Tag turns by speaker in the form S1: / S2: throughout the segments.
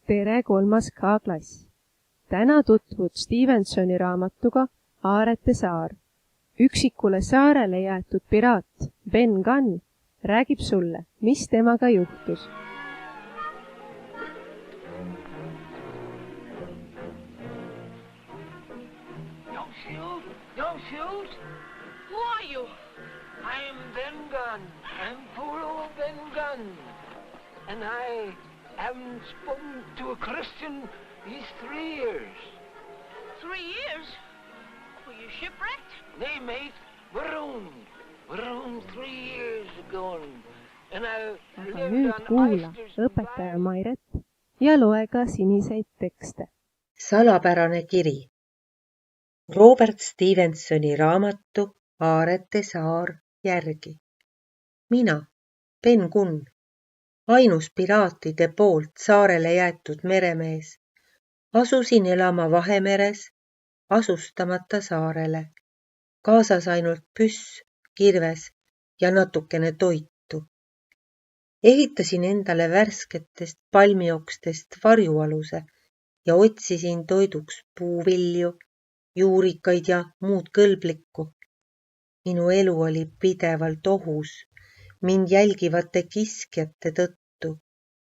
S1: Tere 3. K-klass! Täna tutvud Stevensoni raamatuga Aarete saar. Üksikule saarele jäetud piraat Ben Gunn räägib sulle, mis temaga juhtus.
S2: Don't shoot! Who are you? I am Ben Gunn. I'm poor old Ben Gunn. And I haven't spoken to a Christian these 3 years.
S3: 3 years? Were you shipwrecked?
S2: Nay, mate, we're owned 3 years ago. And I
S1: Aga nüüd kuula õpetaja Mairet ja loe ka siniseid tekste.
S4: Salapärane kiri. Robert Stevensoni raamatu Aarete saar järgi. Mina, Ben Gunn, ainus piraatide poolt saarele jäetud meremees, asusin elama Vahemeres, asustamata saarele, kaasas ainult püss, kirves ja natukene toitu. Ehitasin endale värsketest palmiokstest varjualuse ja otsisin toiduks puuvilju, juurikaid ja muud kõlblikku. Minu elu oli pidevalt ohus, mind jälgivate kiskjate tõttu,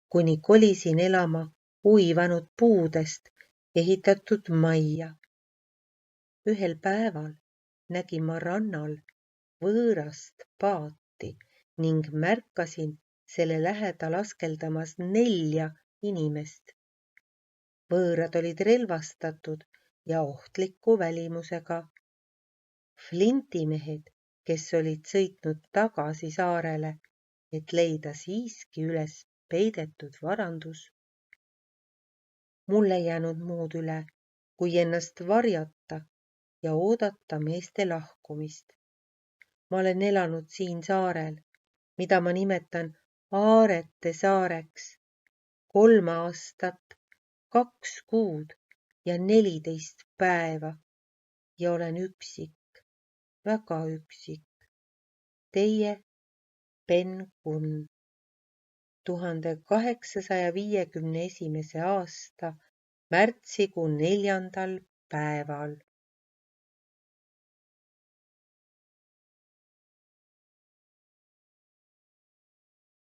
S4: kuni kolisin elama uivanud puudest ehitatud majja. Ühel päeval nägin ma rannal võõrast paati ning märkasin selle lähedal askeldamas 4 inimest. Võõrad olid relvastatud ja ohtliku välimusega. Flintimehed, kes olid sõitnud tagasi saarele, et leida siiski üles peidetud varandus. Mul ei jäänud muud üle, kui ennast varjata ja oodata meeste lahkumist. Ma olen elanud siin saarel, mida ma nimetan Aarete saareks, 3 aastat, 2 kuud ja 14 päeva ja olen üksik, väga üksik. Teie Ben Gunn. 1851. aasta märtsikuu 4. päeval.